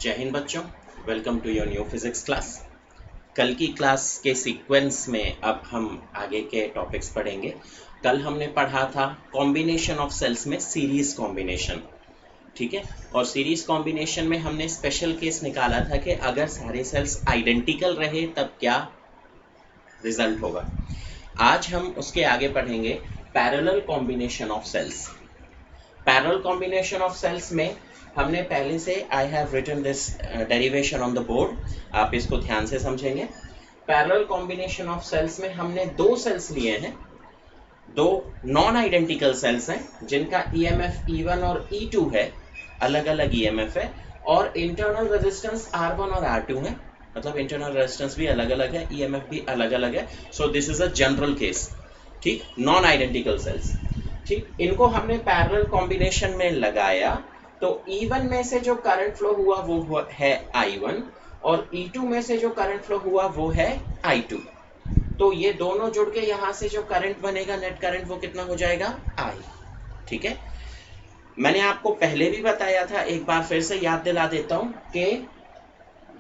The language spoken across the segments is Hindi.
जय हिंद बच्चों, welcome to your new physics class. कल की क्लास के सीक्वेंस में अब हम आगे के टॉपिक्स पढ़ेंगे। कल हमने पढ़ा था कॉम्बिनेशन ऑफ सेल्स में सीरीज कॉम्बिनेशन, ठीक है। और सीरीज कॉम्बिनेशन में हमने स्पेशल केस निकाला था कि अगर सारे सेल्स आइडेंटिकल रहे तब क्या रिजल्ट होगा। आज हम उसके आगे पढ़ेंगे parallel combination of cells. Parallel combination of cells में हमने पहले से I have written this derivation on the board, आप इसको ध्यान से समझेंगे। पैरेलल कॉम्बिनेशन ऑफ सेल्स में हमने दो सेल्स लिए हैं, दो नॉन आइडेंटिकल सेल्स हैं जिनका ईएमएफ E1 और E2 है, अलग अलग ईएमएफ है, और इंटरनल रेजिस्टेंस R1 और R2 है, मतलब इंटरनल रेजिस्टेंस भी अलग अलग है, ईएमएफ भी अलग अलग है। सो this is a general case, ठीक। नॉन आइडेंटिकल सेल्स, ठीक, इनको हमने पैरेलल कॉम्बिनेशन में लगाया तो E1 में से जो करंट फ्लो हुआ वो है I1 और E2 में से जो करंट फ्लो हुआ वो है I2। तो ये दोनों जुड़ के यहां से जो करंट बनेगा, नेट करंट, वो कितना हो जाएगा I, ठीक है। मैंने आपको पहले भी बताया था, एक बार फिर से याद दिला देता हूं कि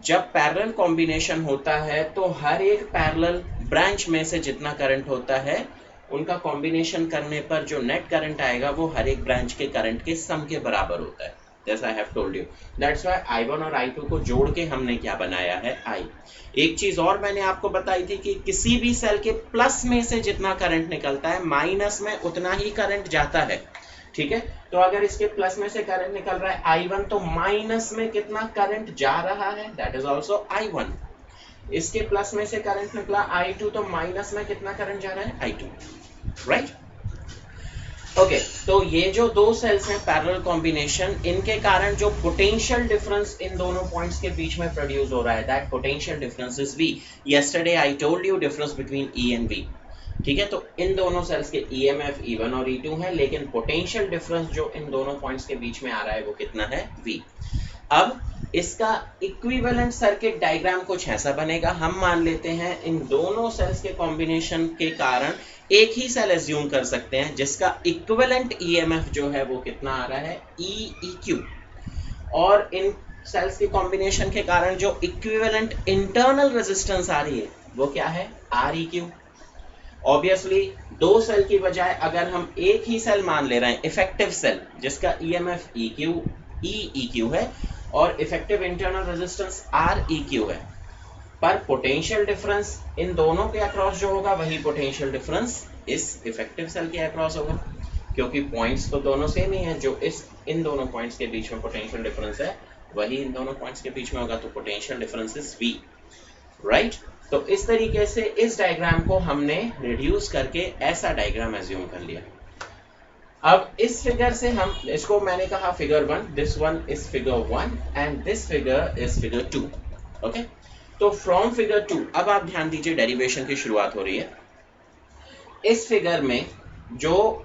जब पैरेलल कॉम्बिनेशन होता है तो हर एक पैरेलल ब्रांच में से जितना करंट होता है उनका कॉम्बिनेशन करने पर जो नेट करंट आएगा वो हर एक ब्रांच के करंट के सम के बराबर होता है। जैसा I have told you, that's why I1 और I2 को जोड़ के हमने क्या बनाया है, I। एक चीज और मैंने आपको बताई थी कि किसी भी सेल के प्लस में से जितना करंट निकलता है माइनस में उतना ही करंट जाता है, ठीक है। तो अगर इसके प्लस में से करंट निकल रहा है I1 तो माइनस में कितना करंट जा रहा है, दैट इज आल्सो I1। इसके प्लस में से करंट निकला I2 तो माइनस में कितना करंट जा रहा है, I2, राइट। ओके, तो ये जो दो सेल्स हैं पैरेलल कॉम्बिनेशन, इनके कारण जो पोटेंशियल डिफरेंस इन दोनों पॉइंट्स के बीच में प्रोड्यूस हो रहा है, that potential difference is V। Yesterday I told you difference between E and V, ठीक है। तो इन दोनों सेल्स के ईएमएफ E1 और E2 है, लेकिन पोटेंशियल डिफरेंस जो इन दोनों पॉइंट्स के बीच में आ रहा है वो कितना है, V। अब इसका इक्विवेलेंट सर्किट डायग्राम कुछ ऐसा बनेगा। हम मान लेते हैं इन दोनों सेल्स के कॉम्बिनेशन के कारण एक ही सेल एज्यूम कर सकते हैं जिसका इक्विवेलेंट ईएमएफ जो है वो कितना आ रहा है, EQ। और इन सेल्स के कॉम्बिनेशन के कारण जो इक्विवेलेंट इंटरनल रेजिस्टेंस आ रही है वो क्या है, REQ। ऑब्वियसली दो सेल की बजाय अगर हम एक ही सेल मान ले रहे हैं, इफेक्टिव सेल जिसका ईएमएफ EQ है और इफेक्टिव इंटरनल रेजिस्टेंस REQ है, पर पोटेंशियल डिफरेंस इन दोनों के अक्रॉस जो होगा वही पोटेंशियल डिफरेंस इस इफेक्टिव सेल के अक्रॉस होगा, क्योंकि पॉइंट्स तो दोनों सेम ही हैं। जो इन दोनों पॉइंट्स के बीच में पोटेंशियल डिफरेंस है वही इन दोनों पॉइंट्स के बीच में होगा, तो potential difference is V, right. तो इस तरीके से इस डायग्राम को हमने रिड्यूस करके ऐसा डायग्राम एज्यूम कर लिया। अब इस फिगर से हम इसको, मैंने कहा figure 1, this one is figure 1 and this figure is figure 2, okay. तो फ्रॉम फिगर 2 अब आप ध्यान दीजिए, डेरिवेशन की शुरुआत हो रही है। इस फिगर में जो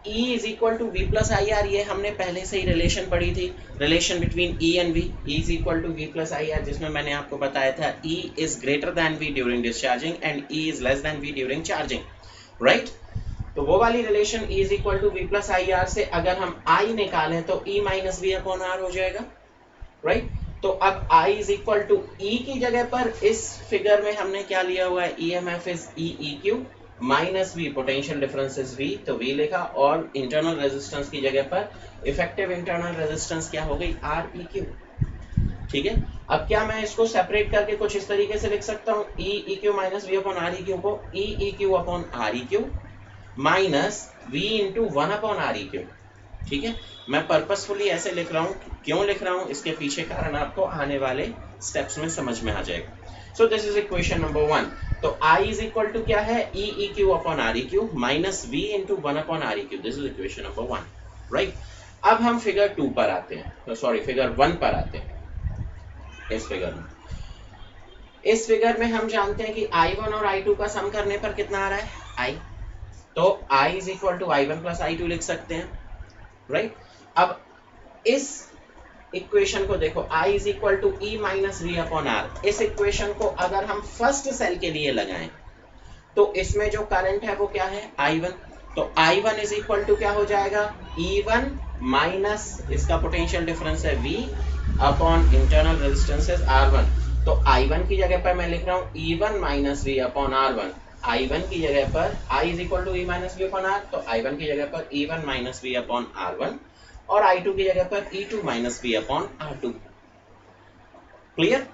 E is equal to V plus IR, ये हमने पहले से ही रिलेशन पढ़ी थी, relation between E and V, E is equal to V plus IR, जिसमें मैंने आपको बताया था E is greater than V during discharging and E is less than V during charging, right। तो वो वाली relation E is equal to V plus IR से अगर हम I निकालें तो E minus V upon R हो जाएगा, right। तो अब I is equal to E की जगह पर इस फिगर में हमने क्या लिया हुआ है, EMF is EEQ minus V, potential difference is V, तो V लिखा, और इंटरनल रेजिस्टेंस की जगह पर इफेक्टिव इंटरनल रेजिस्टेंस क्या हो गई, REQ, ठीक है। अब क्या मैं इसको सेपरेट करके कुछ इस तरीके से लिख सकता हूँ, EEQ minus V upon REQ को EEQ upon REQ minus V into 1 upon REQ, ठीक है। मैं पर्पसफुली ऐसे लिख रहा हूँ, क्यों लिख रहा हूँ इसके पीछे कारण आपको आने वाले स्टेप्स में समझ में आ जाएगा। सो दिस इज इक्वेशन नंबर 1। तो I इज इक्वल टू क्या है, EEQ upon REQ minus V into 1 upon REQ, this is equation number 1, right. अब हम फिगर 2 पर आते हैं, सॉरी फिगर 1 पर आते हैं। इस फिगर में हम जानते हैं कि I1 और I2 का सम करने पर कितना आ रहा है, I। तो I is equal to I1 plus I2 लिख सकते हैं, राइट। अब इस इक्वेशन को देखो, I is equal to E minus V upon R, इस इक्वेशन को अगर हम फर्स्ट सेल के लिए लगाएं तो इसमें जो करंट है वो क्या है, I1। तो I1 इज इक्वल टू क्या हो जाएगा, E1 माइनस इसका पोटेंशियल डिफरेंस है V upon internal resistances R1। तो I1 की जगह पर मैं लिख रहा हूँ E1 minus V upon R1। I1 की जगह पर I is equal to E minus V upon R, तो I1 की जगह पर E1 minus V upon R1 और I2 की जगह पर E2 minus V upon R2। Clear?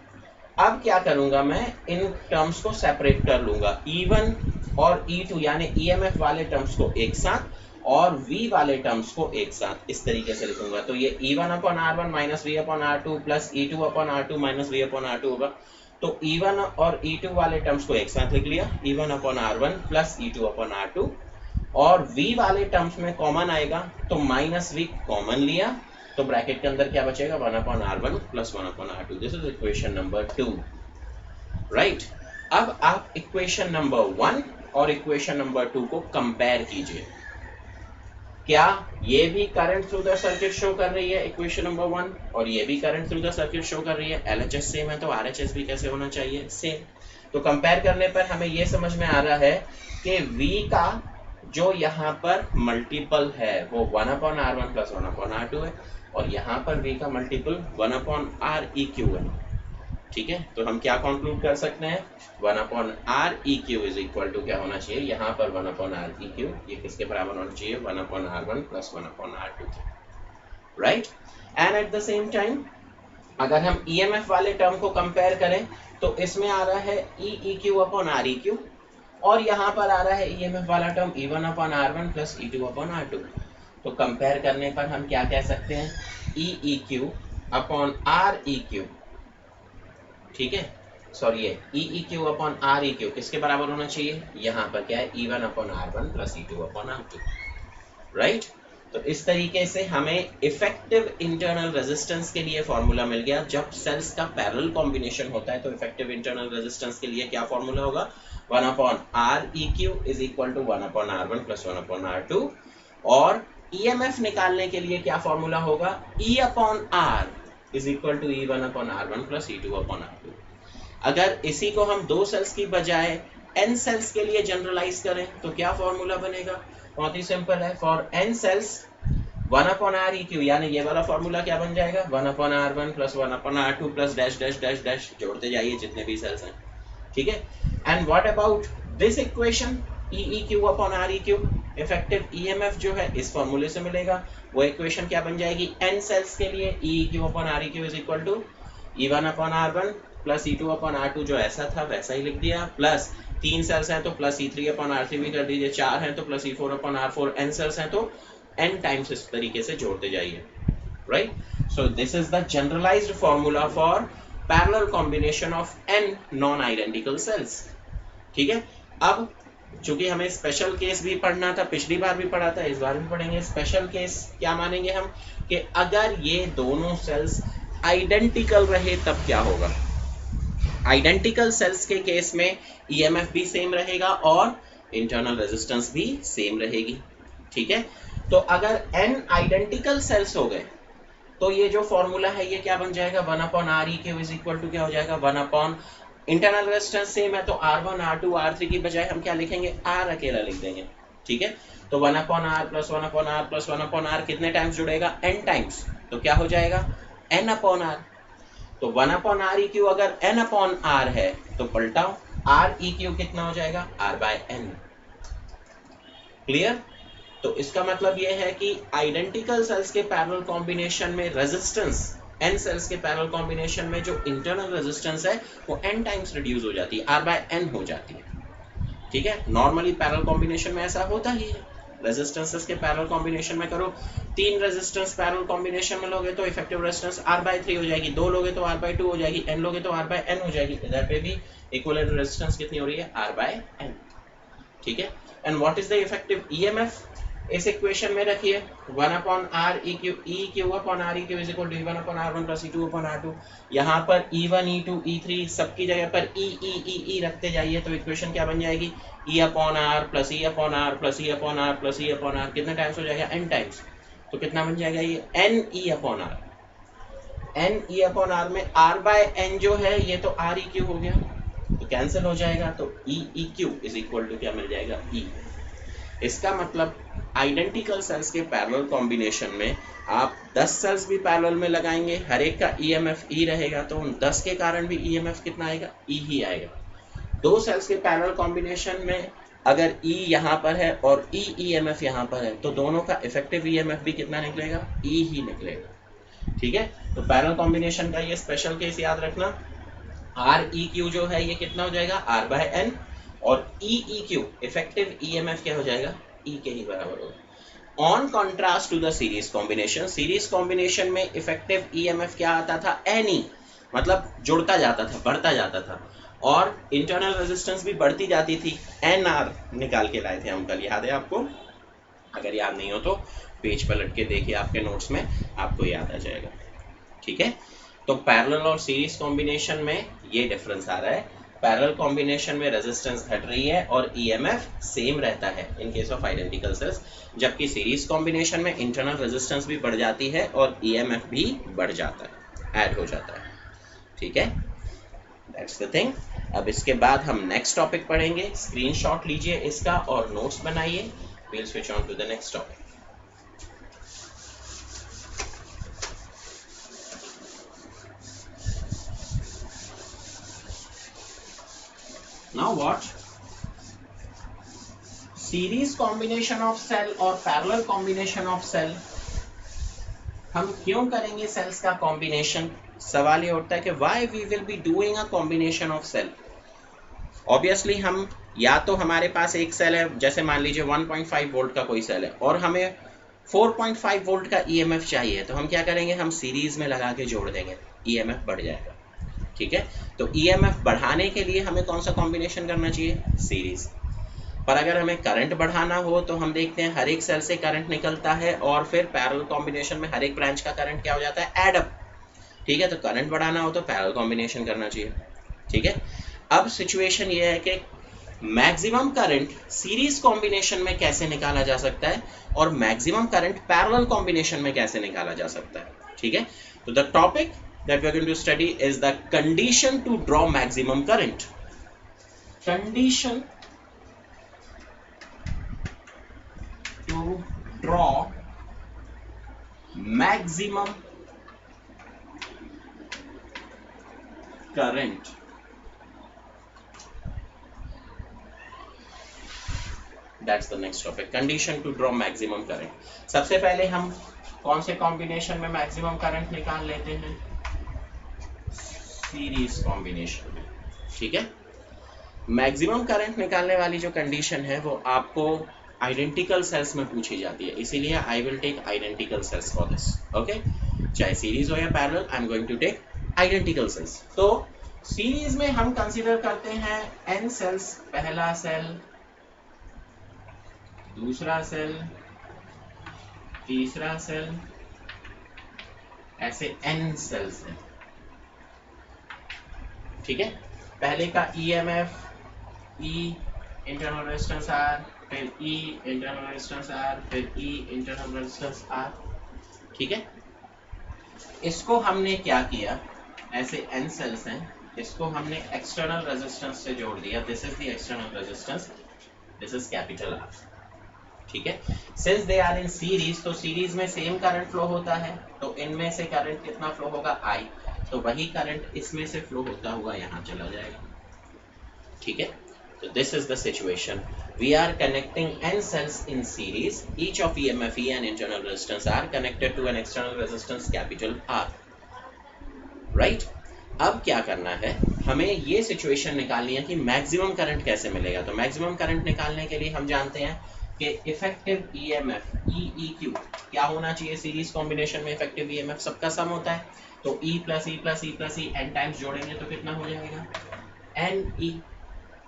अब क्या करूंगा, मैं इन टर्म्स को सेपरेट कर लूंगा, E1 और E2 यानी EMF वाले टर्म्स को एक साथ और V वाले टर्म्स को एक साथ इस तरीके से लिखूंगा। तो ये E1 upon R1 minus V upon R2 plus E2 upon R2 minus V upon R2 होगा। तो E1 और E2 वाले टर्म्स को एक साथ लिख लिया, E1 upon R1 plus E2 upon R2, और V वाले टर्म्स में कॉमन आएगा तो माइनस V कॉमन लिया, तो ब्रैकेट के अंदर क्या बचेगा, 1 upon R1 plus 1 upon R2। This is equation number 2, right. अब आप इक्वेशन नंबर 1 और इक्वेशन नंबर 2 को कंपेयर कीजिए। क्या ये भी current through the circuit show कर रही है इक्वेशन नंबर 1, और ये भी current through the circuit show कर रही है? LHS सेम है तो RHS भी कैसे होना चाहिए, सेम। तो कंपेयर करने पर हमें ये समझ में आ रहा है कि V का जो यहाँ पर मल्टीपल है वो 1 upon R1 plus 1 upon R2 है, और यहाँ पर V का मल्टीपल 1 अपॉन REQ है। ठीक है, तो हम क्या कंक्लूड कर सकते हैं, 1 upon REQ is equal to क्या होना चाहिए, यहाँ पर 1 अपॉन REQ, ये किसके बराबर होना चाहिए, 1 upon R1 plus 1 upon R2, right. And at the same time अगर हम EMF वाले टर्म को कंपेयर करें तो इसमें आ रहा है EEQ अपॉन REQ, और यहाँ पर आ रहा है EMF वाला term E1 upon R1 plus E2 upon R2। तो कंपेयर करने पर हम क्या कह सकते हैं, EEQ अपॉन REQ, ठीक है, सॉरी ये EEQ अपॉन REQ किसके बराबर होना चाहिए, यहाँ पर क्या है, E1 upon R1 plus E2 upon R2, right. तो इस तरीके से हमें इफेक्टिव इंटरनल रेजिस्टेंस के लिए फॉर्मूला मिल गया। जब सेल्स का पैरेलल कॉम्बिनेशन होता है तो इफेक्टिव इंटरनल रेजिस्टेंस के लिए क्या फॉर्मूला होगा, 1 upon REQ is equal to 1 upon R1 plus 1 upon R2, और EMF निकालने के लिए क्या फॉर्मूला होगा, E upon R is equal to E1 upon R1 plus E2 upon R2। अगर इसी को हम दो सेल्स की बजाय n सेल्स के लिए जनरलाइज करें तो क्या फॉर्मूला बनेगा, बहुत ही सिंपल है, for n cells 1 upon REQ यानी ये वाला फॉर्मूला क्या बन जाएगा, 1 upon R1 plus 1 upon R2 plus dash dash dash dash, जोड़ते जाइए जितने भी सेल्स हैं, ठीक है। And what about this equation EEQ upon REQ, effective EMF जो है इस फॉर्मूले से मिलेगा, वो इक्वेशन क्या बन जाएगी, n सेल्स के लिए EEQ upon REQ is equal to E1 upon R1 plus E2 upon R2, जो ऐसा था वैसा ही लिख दिया, प्लस 3 सेल्स हैं तो प्लस E3 अपॉन R3 भी कर दीजिए, 4 हैं तो plus E4 upon R4, n sales हैं तो n टाइम्स इस तरीके से जोड़ते जाइए, right. So this is the generalised formula for parallel combination of n non identical cells, ठीक है। अब चूंकि हमें स्पेशल केस भी पढ़ना था, पिछली बार भी पढ़ा था, इस बार भी पढ़ेंगे स्पेशल केस। क्या मानेंगे हम कि अगर ये दोनों सेल्स आइडेंटिकल रहे तब क्या होगा, आइडेंटिकल सेल्स के केस में EMF भी सेम रहेगा और इंटरनल रेजिस्टेंस भी सेम रहेगी, ठीक है। तो अगर n आइडेंटिकल सेल्स हो गए तो ये जो फॉर्मूला है ये क्या बन जाएगा, 1 upon REQ is equal to क्या हो जाएगा, 1 अपॉन इंटरनल रेजिस्टेंस सेम है तो R1 R2 R3 की बजाय हम क्या लिखेंगे, R अकेला लिख देंगे, ठीक है। तो 1 upon R plus 1 upon R plus 1 upon R कितने टाइम्स जुड़ेगा, n टाइम्स, तो क्या हो जाएगा, n अपॉन R। तो 1 अपॉन REQ अगर n अपॉन R है तो पलटाओ, REQ कितना हो जाएगा, R बाय n, क्लियर। तो इसका मतलब यह है कि आइडेंटिकल सेल्स के पैरेलल कॉम्बिनेशन में रेजिस्टेंस, n सेल्स के पैरेलल कॉम्बिनेशन में जो इंटरनल रेजिस्टेंस है वो n टाइम्स रिड्यूस हो जाती है, R बाय n हो जाती है, ठीक है। नॉर्मली पैरेलल कॉम्बिनेशन में ऐसा होता ही है, रेजिस्टेंसेस के पैरेलल कॉम्बिनेशन में करो, 3 रेजिस्टेंस पैरेलल कॉम्बिनेशन में लोगे तो इफेक्टिव रेजिस्टेंस R बाय 3 हो जाएगी, 2 लोगे तो R बाय 2 हो जाएगी, n लोगे तो R बाय n हो जाएगी, इधर पे भी इक्विवेलेंट रेजिस्टेंस कितनी हो रही है, R बाय n, ठीक है। And what is the effective EMF, इस इक्वेशन में रखिए 1 upon REQ, EQ upon REQ is equal to E1 upon R1 plus E2 upon R2, यहाँ पर E1 E2 E3 सबकी जगह पर E रखते जाइए, तो इक्वेशन क्या बन जाएगी, E upon R plus E upon R plus E upon R plus E upon R, कितने टाइम्स हो जाएगा, n टाइम्स, तो कितना बन जाएगा ये NE upon R, NE upon R में R बाय n जो है ये तो REQ हो गया, तो कैंसिल हो जाएगा, तो EEQ इज इक्वल टू क्या मिल जाएगा, E। इसका मतलब आइडेंटिकल सेल्स के पैरेलल कॉम्बिनेशन में आप 10 सेल्स भी पैरेलल में लगाएंगे, हर एक का ईएमएफ ई रहेगा, तो उन 10 के कारण भी ईएमएफ कितना आएगा, ई ही आएगा। 2 सेल्स के पैरेलल कॉम्बिनेशन में अगर ई यहाँ पर है और ईएमएफ यहाँ पर है, तो दोनों का इफेक्टिव ईएमएफ भी कितना निकलेगा, ई ही निकलेगा। ठीक है, तो पैरेलल कॉम्बिनेशन का ये स्पेशल केस याद रखना। आर ई क्यू जो है ये कितना हो जाएगा, आर बाय एन, और ई क्यू इफेक्टिव ईएमएफ क्या हो जाएगा, ई के ही बराबर होगा। On contrast to the series combination, series combination में इफेक्टिव ईएमएफ क्या आता था, एन ई, मतलब जुड़ता जाता था, बढ़ता जाता था, और इंटरनल रेजिस्टेंस भी बढ़ती जाती थी। एन आर निकाल के लाए थे हम कल, याद है आपको? अगर याद नहीं हो तो पेज पलट के देखिए आपके नोट्स में, आपको याद आ जाएगा। ठीक है, तो पैरेलल और सीरीज कॉम्बिनेशन में ये डिफरेंस आ रहा है। पैरेलल कॉम्बिनेशन में रेजिस्टेंस घट रही है और ईएमएफ सेम रहता है in case of identical sales, जबकि सीरीज कॉम्बिनेशन में इंटरनल रेजिस्टेंस भी बढ़ जाती है और ईएमएफ भी बढ़ जाता है, ऐड हो जाता है। ठीक है, दैट्स द थिंग। अब इसके बाद हम नेक्स्ट टॉपिक पढ़ेंगे, स्क्रीनशॉट लीजिए इसका और नोट्स बनाइए। we'll switch on to the next topic. Now what? Series combination of cell और parallel combination of cell, हम क्यों करेंगे सेल्स का कॉम्बिनेशन? सवाल ये उठता है कि why we will be doing a combination of cell. Obviously हम या तो हमारे पास एक सेल है, जैसे मान लीजिए 1.5 वोल्ट का कोई सेल है और हमें 4.5 वोल्ट का ईएमएफ चाहिए, तो हम क्या करेंगे, हम सीरीज में लगा के जोड़ देंगे, ईएमएफ बढ़ जाएगा। ठीक है, तो ईएमएफ बढ़ाने के लिए हमें कौन सा कॉम्बिनेशन करना चाहिए, सीरीज। पर अगर हमें करंट बढ़ाना हो तो हम देखते हैं हर एक सेल से करंट निकलता है और फिर पैरेलल कॉम्बिनेशन में हर एक ब्रांच का करंट क्या हो जाता है, एड अप। ठीक है, तो करंट बढ़ाना हो तो पैरेलल कॉम्बिनेशन करना चाहिए। ठीक है, अब सिचुएशन ये है कि मैक्सिमम करंट सीरीज कॉम्बिनेशन में कैसे निकाला जा सकता है और मैक्सिमम करंट पैरेलल कॉम्बिनेशन में कैसे निकाला जा सकता है। ठीक है, तो the topic that we are going to study is the condition to draw maximum current. Condition to draw maximum current. That's the next topic. Condition to draw maximum current. सबसे पहले हम कौन से कॉम्बिनेशन में मैक्सिमम करंट निकाल लेते हैं, सीरीज कॉम्बिनेशन में। ठीक है, मैक्सिमम करंट निकालने वाली जो कंडीशन है वो आपको आइडेंटिकल सेल्स में पूछी जाती है, इसीलिए I will take identical cells for this. Okay, चाहे सीरीज हो या parallel, I am going to take identical cells. तो सीरीज में हम कंसीडर करते हैं एन सेल्स, पहला सेल, दूसरा सेल, तीसरा सेल, ऐसे एन सेल्स हैं। ठीक है, पहले का EMF E internal resistance R, फिर ई इंटरनल रेजिस्टेंस आर, फिर ई इंटरनल रेजिस्टेंस आर। ठीक है, इसको हमने क्या किया, ऐसे एन सेल्स हैं, इसको हमने एक्सटर्नल रेजिस्टेंस से जोड़ दिया। This is the external resistance, this is capital R. ठीक है, since they are in series, तो सीरीज में सेम करंट फ्लो होता है, तो इनमें से करंट कितना फ्लो होगा, आई, तो वही करंट इसमें से फ्लो होता हुआ यहाँ चला जाएगा। ठीक है, तो this is the situation, we are connecting N cells in series, each of EMF E and internal resistance R connected to an external resistance capital R. Right, अब क्या करना है, हमें ये सिचुएशन निकालनी है कि मैक्सिमम करंट कैसे मिलेगा। तो मैक्सिमम करंट निकालने के लिए हम जानते हैं कि इफेक्टिव ईएमएफ ई क्यू क्या होना चाहिए, सीरीज कॉम्बिनेशन में इफेक्टिव ईएमएफ सबका सम होता है, तो E plus E plus E plus E N times जोड़ेंगे तो कितना हो जाएगा, एन ई।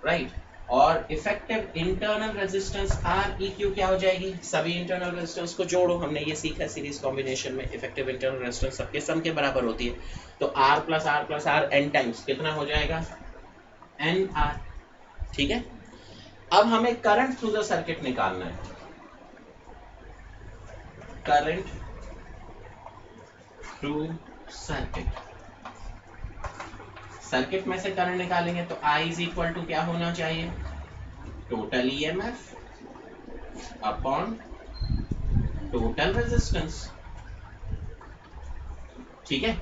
राइट, और effective internal resistance R E Q क्या हो जाएगी, सभी इंटरनल रेजिस्टेंस को जोड़ो, हमने ये सीखा सीरीज कॉम्बिनेशन में इफेक्टिव इंटरनल रेजिस्टेंस सबके सम के बराबर होती है, तो R plus R N times कितना हो जाएगा, एन आर। ठीक है, अब हमें करंट थ्रू द सर्किट निकालना है, करंट थ्रू सर्किट। सर्किट में से करंट निकालेंगे तो I इज इक्वल टू क्या होना चाहिए, total EMF upon total resistance. ठीक है,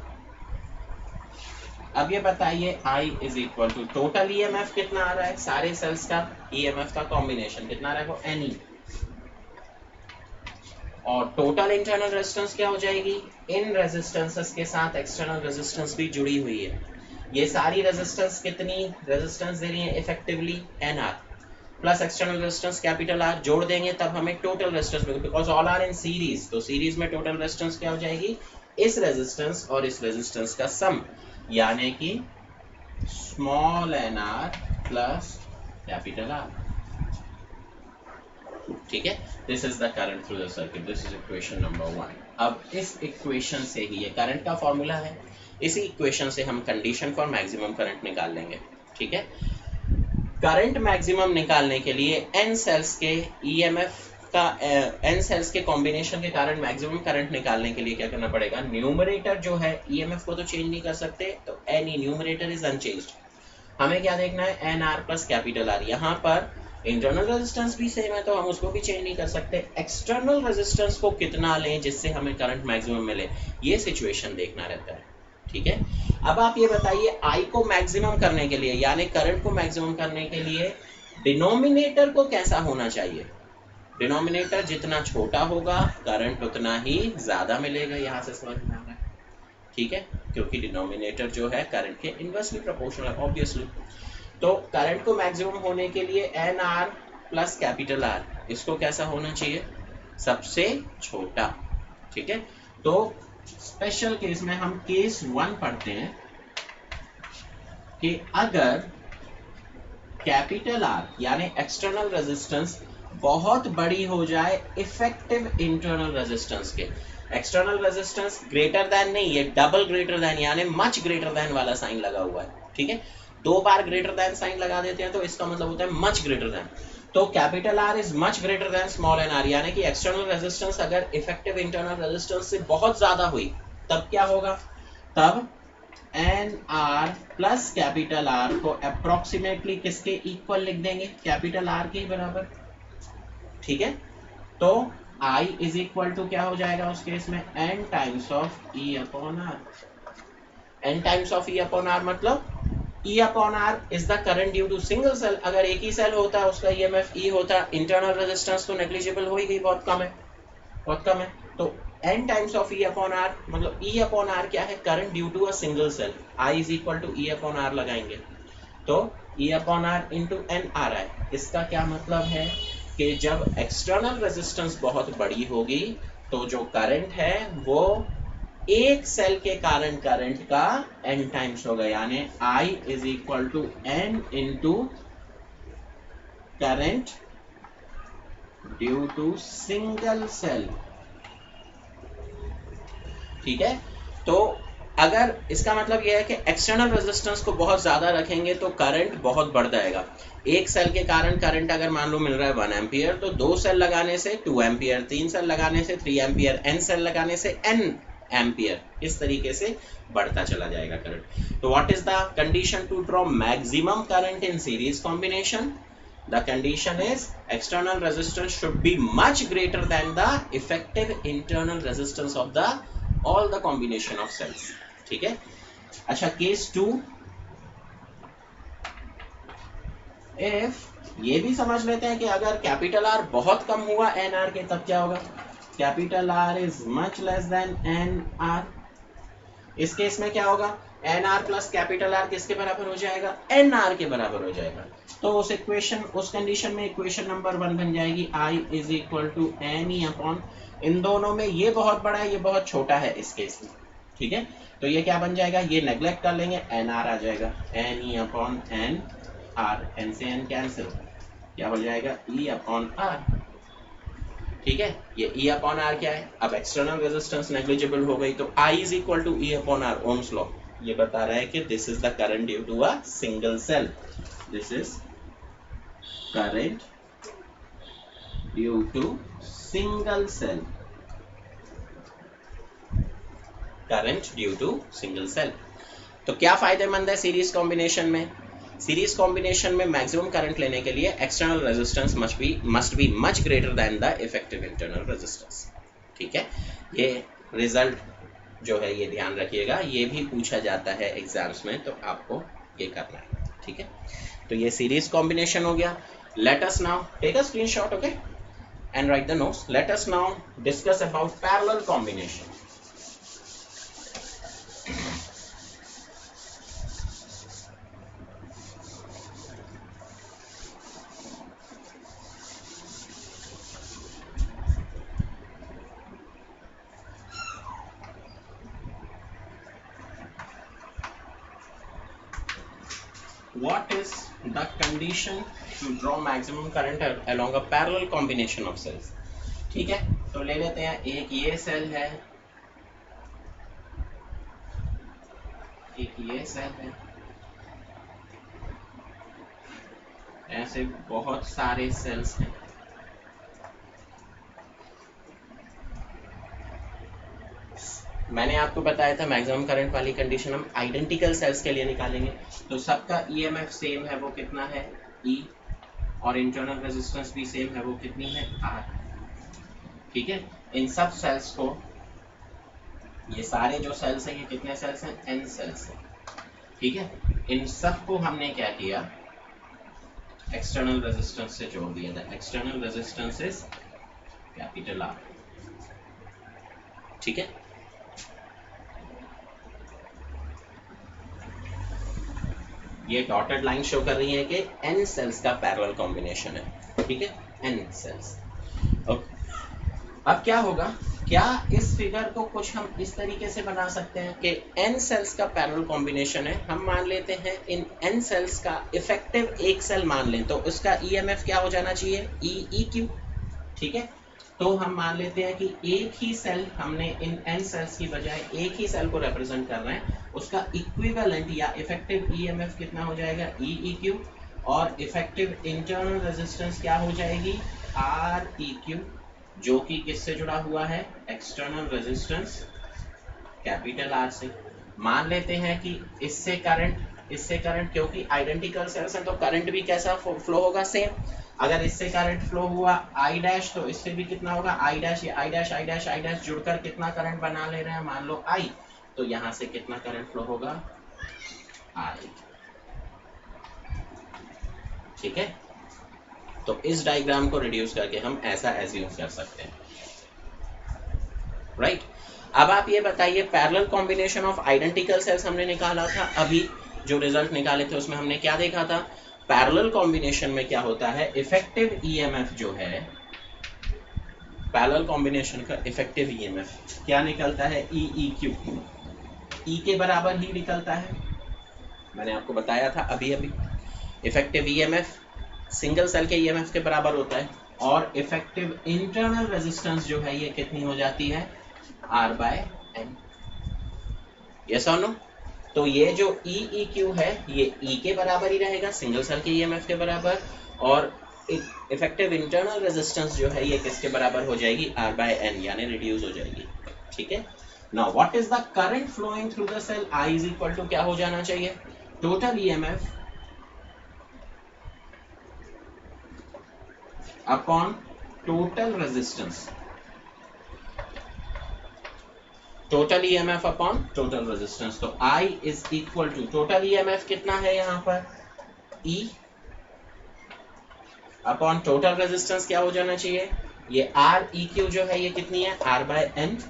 अब ये बताइए I is equal to total EMF कितना आ रहा है, सारे सेल्स का EMF का कॉम्बिनेशन कितना आ रहा है वो NE, और टोटल इंटरनल रेजिस्टेंस क्या हो जाएगी, इन रेजिस्टेंसेस के साथ एक्सटर्नल रेजिस्टेंस भी जुड़ी हुई है। ये सारी रेजिस्टेंस कितनी रेजिस्टेंस दे रही है effectively, NR plus external resistance capital R जोड़ देंगे तब हमें टोटल रेजिस्टेंस मिलेगा, because all are in series. तो सीरीज में टोटल रेजिस्टेंस क्या हो जाएगी, इस रेजिस्टेंस और इस रेजिस्टेंस का सम, यानी कि small nr plus capital R। ठीक है, this is the current through the circuit, this is equation number 1। अब इस इक्वेशन से ही, ये करंट का फॉर्मूला है, इसी इक्वेशन से हम कंडीशन फॉर मैक्सिमम करंट निकाल लेंगे। ठीक है, करंट मैक्सिमम निकालने के लिए n सेल्स के EMF का n सेल्स के कॉम्बिनेशन के कारण मैक्सिमम करंट निकालने के लिए क्या करना पड़ेगा, न्यूमरेटर जो है EMF को तो चेंज नहीं कर सकते, तो NE न्यूमरेटर इज अनचेंज्ड। हमें क्या देखना है, NR प्लस कैपिटल R। यहाँ पर इंटरनल रेजिस्टेंस भी सेम है तो हम उसको भी चेंज नहीं कर सकते, एक्सटर्नल रेजिस्टेंस को कितना लें जिससे हमें करंट मैक्सिमम मिले, ये सिचुएशन देखना रहता है। ठीक है, अब आप ये बताइए I को मैक्सिमम करने के लिए, यानी करंट को मैक्सिमम करने के लिए डिनोमिनेटर को कैसा होना चाहिए, डिनोमिनेटर जितना छोटा होगा करंट उतना ही ज्यादा मिलेगा, यहाँ से समझ में आ रहा है। ठीक है, क्योंकि डिनोमिनेटर जो है करंट के इनवर्सली प्रोपोर्शनल है ऑब्वियसली। तो करंट को मैक्सिमम होने के लिए NR प्लस कैपिटल R, इसको कैसा होना चाहिए, सबसे छोटा। ठीक है, तो स्पेशल केस में हम केस 1 पढ़ते हैं कि अगर कैपिटल R यानी एक्सटर्नल रेजिस्टेंस बहुत बड़ी हो जाए इफेक्टिव इंटरनल रेजिस्टेंस के, एक्सटर्नल रेजिस्टेंस ग्रेटर देन नहीं, ये डबल ग्रेटर देन यानी मच ग्रेटर देन वाला साइन लगा हुआ है। ठीक है, 2 बार ग्रेटर देन साइन लगा देते हैं तो इसका मतलब होता है मच ग्रेटर देन। तो capital R is much greater then small nr, यानी कि एक्सटर्नल रेजिस्टेंस अगर इफेक्टिव इंटरनल रेजिस्टेंस से बहुत ज्यादा हुई तब क्या होगा, तब NR प्लस कैपिटल R को अप्रोक्सीमेटली किसके इक्वल लिख देंगे, कैपिटल R के बराबर। ठीक है, तो I इज इक्वल टू क्या हो जाएगा उस केस में, n times of E upon R। n times of E upon R मतलब E upon R is the current due to single cell. अगर एक ही सेल होता है उसका EMF E होता, इंटरनल रेजिस्टेंस तो नेग्लिजिबल हो ही गई, बहुत कम है, बहुत कम है। तो n times of E upon R मतलब E अपॉन R क्या है, current due to a single cell. I is equal to E upon R लगाएंगे तो E अपॉन R इंटू N आ रहा है। इसका क्या मतलब है कि जब एक्सटर्नल रेजिस्टेंस बहुत बड़ी होगी तो जो करंट है वो एक सेल के कारण करंट का n टाइम्स होगा, यानी I is equal to n into current due to single cell. ठीक है, तो अगर इसका मतलब यह है कि एक्सटर्नल रेजिस्टेंस को बहुत ज्यादा रखेंगे तो करंट बहुत बढ़ जाएगा। एक सेल के कारण करंट अगर मान लो मिल रहा है 1 एम्पियर, तो 2 सेल लगाने से 2 एम्पियर, 3 सेल लगाने से 3 एम्पियर, n सेल लगाने से n एम्पियर, इस तरीके से बढ़ता चला जाएगा करंट। तो what is the condition to draw maximum current in series combination? The condition is external resistance should be much greater than the effective internal resistance of the all the combination of cells. ठीक है, अच्छा केस 2, if ये भी समझ लेते हैं कि अगर कैपिटल R बहुत कम हुआ NR के तब क्या होगा, capital R is much less than NR। इस केस में क्या होगा, NR प्लस कैपिटल R किसके बराबर हो जाएगा, NR के बराबर हो जाएगा। तो उस इक्वेशन, उस कंडीशन में इक्वेशन नंबर 1 बन जाएगी I is equal to NE upon, इन दोनों में ये बहुत बड़ा है ये बहुत छोटा है इस केस में। ठीक है, तो ये क्या बन जाएगा, ये नेग्लेक्ट कर लेंगे, NR आ जाएगा, NE अपॉन NR, N से N कैंसिल, क्या हो जाएगा E अपॉन R। ठीक है, ये E अपॉन R क्या है, अब एक्सटर्नल रेजिस्टेंस नेग्लिजिबल हो गई तो I is equal to E upon R, Ohm's law ये बता रहा है कि this is the current due to a single cell, this is current due to single cell, current due to single cell. तो क्या फायदेमंद है सीरीज कॉम्बिनेशन में, सीरीज कॉम्बिनेशन में मैक्सिमम करंट लेने के लिए external resistance must be much greater than the effective internal resistance. ठीक है, ये रिजल्ट जो है ये ध्यान रखिएगा, ये भी पूछा जाता है एग्जाम्स में, तो आपको ये करना है। ठीक है, तो ये सीरीज कॉम्बिनेशन हो गया। Let us now take a screenshot, okay, and write the notes. Let us now discuss about parallel combination. What is the condition to draw maximum current along a parallel combination of cells? ठीक है, तो ले लेते हैं, एक ये सेल है, एक ये सेल है, ऐसे बहुत सारे सेल्स हैं। मैंने आपको बताया था मैक्सिमम करंट वाली कंडीशन हम आइडेंटिकल सेल्स के लिए निकालेंगे, तो सबका ईएमएफ सेम है, वो कितना है E, और इंटरनल रेजिस्टेंस भी सेम है, वो कितनी है R। ठीक है, इन सब सेल्स को, ये सारे जो सेल्स हैं, ये कितने सेल्स हैं, N सेल्स हैं। ठीक है, इन सब को हमने क्या किया, एक्सटर्नल रेजिस्टेंस से जोड़ दिया था। External resistance is capital R। ठीक है, ये डॉटेड लाइन शो कर रही है कि n सेल्स का पैरेलल कॉम्बिनेशन है। ठीक है, n सेल्स। ओके, अब क्या होगा, क्या इस फिगर को कुछ हम इस तरीके से बना सकते हैं कि n सेल्स का पैरेलल कॉम्बिनेशन है, हम मान लेते हैं इन n सेल्स का इफेक्टिव एक सेल मान लें, तो उसका ईएमएफ क्या हो जाना चाहिए, EQ। ठीक है, तो हम मान लेते हैं कि एक ही सेल, हमने इन n सेल्स की बजाय एक ही सेल को रिप्रेजेंट कर रहे हैं, उसका इक्विवेलेंट या इफेक्टिव ईएमएफ कितना हो जाएगा, EEQ, और इफेक्टिव इंटरनल रेजिस्टेंस क्या हो जाएगी, REQ, जो कि किससे जुड़ा हुआ है, एक्सटर्नल रेजिस्टेंस कैपिटल R से। मान लेते हैं कि इससे करंट क्योंकि आइडेंटिकल सेल्स हैं तो करंट भी कैसा फ्लो होगा, सेम। अगर इससे करंट फ्लो हुआ I डैश, तो इससे भी कितना होगा, I डैश, ये I dash I dash I dash जुड़कर कितना करंट बना ले रहे हैं, मान लो I, तो यहां से कितना करंट फ्लो होगा, I। ठीक है, तो इस डायग्राम को रिड्यूस करके हम ऐसा एज्यूम कर सकते हैं, राइट। अब आप ये बताइए, parallel combination of identical sales हमने निकाला था, अभी जो रिजल्ट निकाले थे उसमें हमने क्या देखा था, पैरेलल कॉम्बिनेशन में क्या होता है, इफेक्टिव ईएमएफ जो है, पैरेलल कॉम्बिनेशन का इफेक्टिव ईएमएफ क्या निकलता है, EEQ, E के बराबर ही निकलता है। मैंने आपको बताया था अभी इफेक्टिव ईएमएफ सिंगल सेल के ईएमएफ के बराबर होता है, और इफेक्टिव इंटरनल रेजिस्टेंस जो है ये कितनी हो जाती है, R/N। यस और नो? तो ये जो EEQ है ये E के बराबर ही रहेगा, सिंगल सेल के ईएमएफ के बराबर, और इफेक्टिव इंटरनल रेजिस्टेंस जो है ये किसके बराबर हो जाएगी, R/N, यानी रिड्यूस हो जाएगी। ठीक है, now what is the current flowing through the cell, I is equal to क्या हो जाना चाहिए, total EMF upon total resistance, total EMF upon total resistance. तो I is equal to total EMF कितना है यहाँ पर, E, अपॉन टोटल रेजिस्टेंस क्या हो जाना चाहिए, ये REQ जो है ये कितनी है, R/N।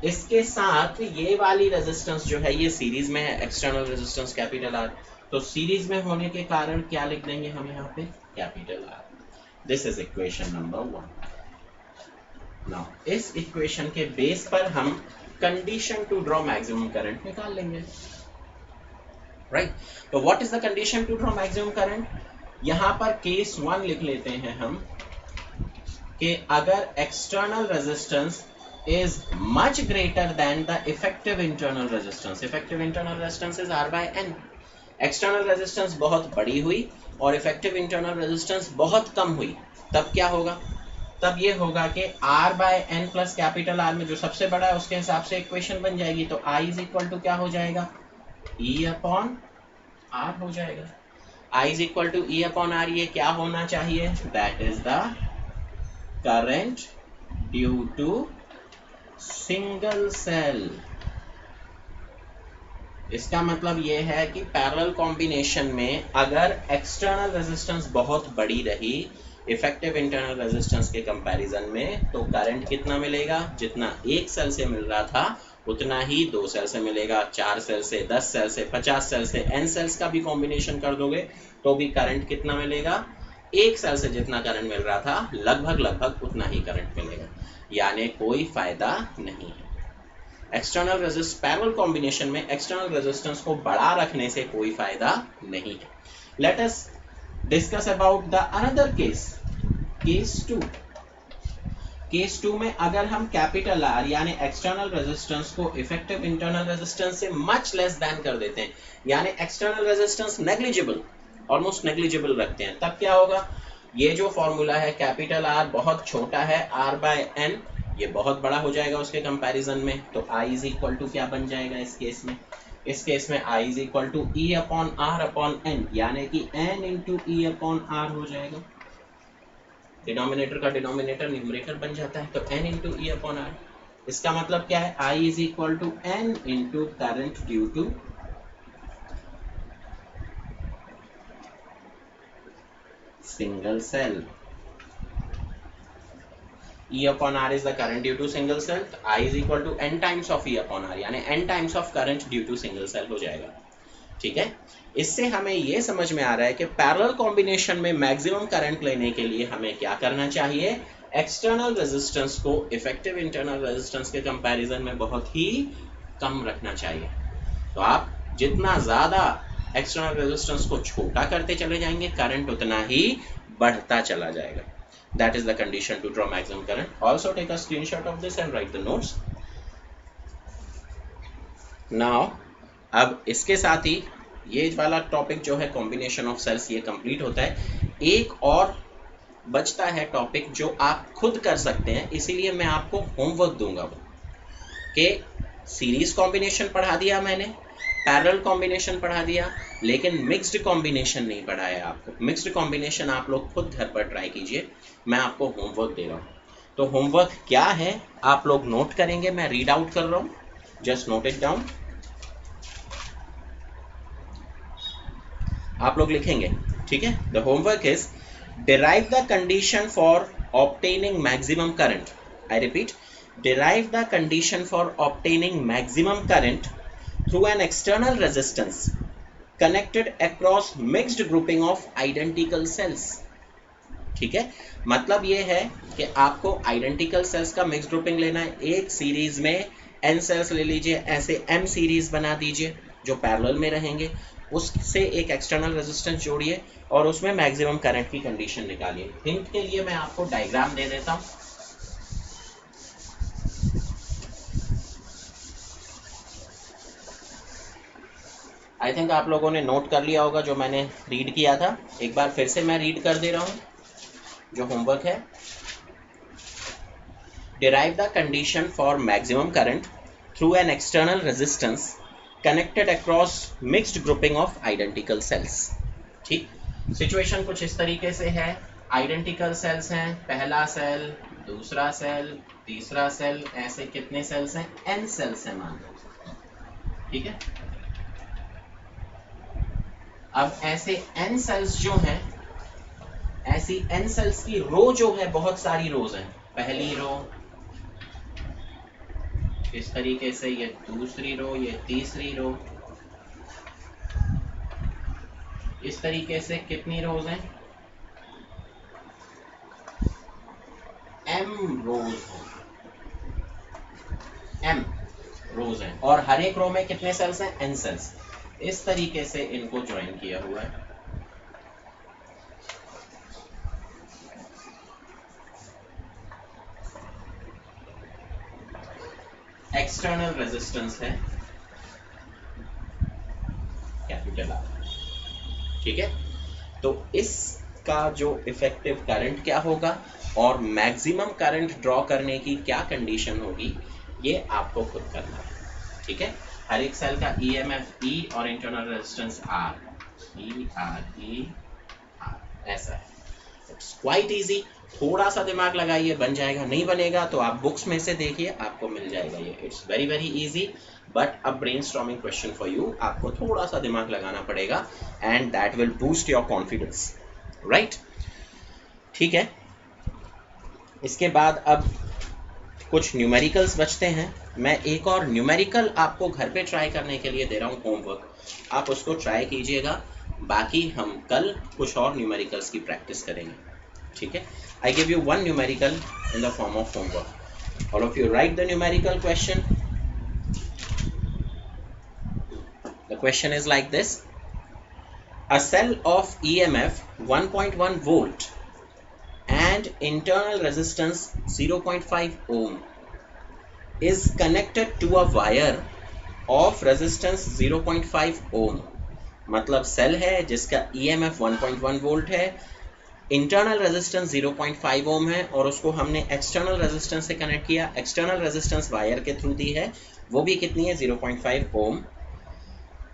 इसके साथ ये वाली रेजिस्टेंस जो है ये सीरीज में है, एक्सटर्नल रेजिस्टेंस कैपिटल R, तो सीरीज में होने के कारण क्या लिख देंगे हम यहाँ पे, capital R। This is equation number 1। Now इस इक्वेशन के बेस पर हम condition to draw maximum current निकाल लेंगे, राइट। तो what is the condition to draw maximum current, यहां पर केस 1 लिख लेते हैं हम कि अगर external resistance is much greater than the effective internal resistance, effective internal resistance is R/N। external resistance बहुत बड़ी हुई और effective internal resistance बहुत कम हुई, तब क्या होगा, तब ये होगा कि R/N प्लस कैपिटल R में जो सबसे बड़ा है उसके हिसाब से इक्वेशन बन जाएगी, तो I इज इक्वल टू क्या हो जाएगा, E अपॉन R हो जाएगा। I is equal to E upon R, ये क्या होना चाहिए, that is the current due to single cell. इसका मतलब ये है कि पैरेलल कॉम्बिनेशन में अगर एक्सटर्नल रेजिस्टेंस बहुत बड़ी रही इफेक्टिव इंटरनल रेजिस्टेंस के कंपैरिजन में, तो करंट कितना मिलेगा? जितना एक सेल से मिल रहा था उतना ही दो सेल से मिलेगा, 4 सेल से, 10 सेल से, 50 सेल से, n सेल्स का भी कॉम्बिनेशन कर दोगे तो भी करंट कितना मिलेगा? एक सेल से जितना करंट मिल रहा था लगभग लगभग उतना ही करंट मिलेगा, यानी कोई फायदा नहीं है। एक्सटर्नल रेजिस्टेंस पैरेलल कॉम्बिनेशन में एक्सटर्नल रेजिस्टेंस को बड़ा रखने से कोई फायदा नहीं है। Let us discuss about the another case, case 2। Case 2 में अगर हम कैपिटल आर यानी एक्सटर्नल रेजिस्टेंस को इफेक्टिव इंटरनल रेजिस्टेंस से मच लेस देन कर देते हैं, यानी external resistance negligible, almost negligible रखते हैं, तब क्या होगा? ये जो फॉर्मूला है कैपिटल आर बहुत छोटा है, आर बाय एन ये बहुत बड़ा हो जाएगा उसके कंपैरिजन में, तो I इज इक्वल टू क्या बन जाएगा इस केस में? इस केस में I is equal to E upon R upon N, यानी कि N into E upon R हो जाएगा। डिनोमिनेटर का डिनोमिनेटर न्यूमरेटर बन जाता है, तो N into E upon R। इसका मतलब क्या है? I is equal to N into current due to single cell. E upon R is the current due to single cell, I is equal to n times of E upon R, यानी n times of current due to single cell हो जाएगा। ठीक है, इससे हमें ये समझ में आ रहा है कि पैरेलल कॉम्बिनेशन में मैक्सिमम करंट लेने के लिए हमें क्या करना चाहिए? एक्सटर्नल रेजिस्टेंस को इफेक्टिव इंटरनल रेजिस्टेंस के कंपैरिजन में बहुत ही कम रखना चाहिए। तो आप जितना ज्यादा एक्सटर्नल रेजिस्टेंस को छोटा करते चले जाएंगे करंट उतना ही बढ़ता चला जाएगा। That is the condition to draw maximum current. Also take a screenshot of this and write the notes. Now, अब इसके साथ ही ये वाला टॉपिक जो है कॉम्बिनेशन ऑफ सेल्स ये कंप्लीट होता है। एक और बचता है टॉपिक जो आप खुद कर सकते हैं, इसीलिए मैं आपको होमवर्क दूंगा वो कि सीरीज कॉम्बिनेशन पढ़ा दिया मैंने, पैरेलल कॉम्बिनेशन पढ़ा दिया, लेकिन मिक्स्ड कॉम्बिनेशन नहीं पढ़ाया आपको। मिक्स्ड कॉम्बिनेशन आप लोग खुद घर पर ट्राई कीजिए, मैं आपको होमवर्क दे रहा हूँ। तो होमवर्क क्या है आप लोग नोट करेंगे, मैं रीड आउट कर रहा हूँ, जस्ट नोट इट डाउन। आप लोग लिखेंगे, ठीक है। The homework is derive the condition for obtaining maximum current. I repeat, derive the condition for obtaining maximum current through an external resistance connected across mixed grouping of identical cells। ठीक है, मतलब ये है कि आपको आइडेंटिकल सेल्स का मिक्स ग्रुपिंग लेना है। एक सीरीज में n सेल्स ले लीजिए, ऐसे m सीरीज बना दीजिए जो पैरेलल में रहेंगे, उससे एक एक्सटर्नल रेजिस्टेंस जोड़िए और उसमें मैक्सिमम करंट की कंडीशन निकालिए। हिंट के लिए मैं आपको डायग्राम दे देता हूँ। आई थिंक आप लोगों ने नोट कर लिया होगा जो मैंने रीड किया था, एक बार फिर से मैं रीड कर दे रहा हूँ। जो होमवर्क है, derive the condition for maximum current through an external resistance connected across mixed grouping of identical cells। ठीक, सिचुएशन कुछ इस तरीके से है, आइडेंटिकल सेल्स हैं, पहला सेल, दूसरा सेल, तीसरा सेल, ऐसे कितने सेल्स हैं? n सेल्स हैं मान लो, ठीक है। अब ऐसे n सेल्स जो हैं, ऐसी n सेल्स की रो जो है, बहुत सारी रोज हैं। पहली रो इस तरीके से, ये दूसरी रो, ये तीसरी रो, इस तरीके से कितनी रोज हैं? m रोज हैं, m रोज हैं, और हर एक रो में कितने सेल्स हैं? n cells. इस तरीके से इनको ज्वाइन किया हुआ है। एक्सटर्नल रेजिस्टेंस है कैपिटल आर, ठीक है। तो इसका जो इफेक्टिव करंट क्या होगा और मैक्सिमम करंट ड्रॉ करने की क्या कंडीशन होगी, ये आपको खुद करना है, ठीक है। हर एक सेल का EMF E और internal resistance R, E R E R ऐसा है। इट्स क्वाइट इजी, थोड़ा सा दिमाग लगाइए बन जाएगा, नहीं बनेगा तो आप बुक्स में से देखिए आपको मिल जाएगा ये। It's very very easy but a brainstorming question for you, आपको थोड़ा सा दिमाग लगाना पड़ेगा and that will boost your confidence, right? ठीक है, इसके बाद अब कुछ न्यूमेरिकल्स बचते हैं। मैं एक और न्यूमेरिकल आपको घर पे ट्राई करने के लिए दे रहा हूँ होमवर्क, आप उसको ट्राई कीजिएगा, बाकी हम कल कुछ और न्यूमेरिकल्स की प्रैक्टिस करेंगे, ठीक है? I give you one numerical in the form of homework, all of you right the numerical question. The question is like this, a cell of EMF 1.1 volt and internal resistance 0.5 ohm is connected to a wire of resistance 0.5 ohm। मतलब सेल है जिसका EMF 1.1 वोल्ट है, इंटरनल रेजिस्टेंस 0.5 ओम है और उसको हमने एक्सटर्नल रेजिस्टेंस से कनेक्ट किया। एक्सटर्नल रेजिस्टेंस वायर के थ्रू दी है, वो भी कितनी है? 0.5 ओम,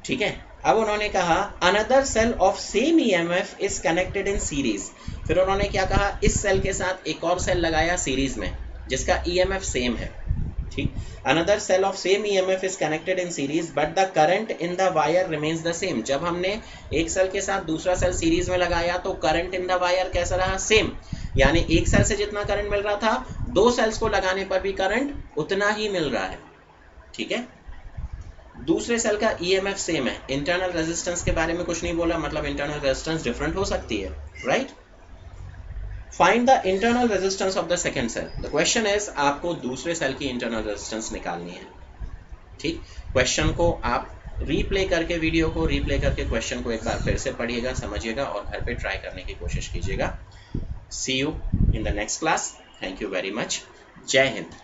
ठीक है? अब उन्होंने कहा another cell of same EMF is connected in series. फिर उन्होंने क्या कहा? इस सेल के साथ एक और सेल लगाया सीरीज में जिसका EMF सेम है, ठीक? Another cell of same EMF is connected in series but the current in the wire remains the same. जब हमने एक सेल के साथ दूसरा सेल सीरीज में लगाया तो करंट इन द वायर कैसा रहा? सेम, यानी एक सेल से जितना करंट मिल रहा था दो सेल्स को लगाने पर भी करंट उतना ही मिल रहा है, ठीक है? दूसरे सेल का EMF सेम है, इंटरनल रेजिस्टेंस के बारे में कुछ नहीं बोला, मतलब इंटरनल रेजिस्टेंस डिफरेंट हो सकती है, right? Find the internal resistance of the second cell. The question is आपको दूसरे सेल की इंटरनल रेजिस्टेंस निकालनी है, ठीक? क्वेश्चन को आप रीप्ले करके, वीडियो को रीप्ले करके क्वेश्चन को एक बार फिर से पढ़िएगा, समझिएगा और घर पे ट्राई करने की कोशिश कीजिएगा। See you in the next class, thank you very much, जय हिंद।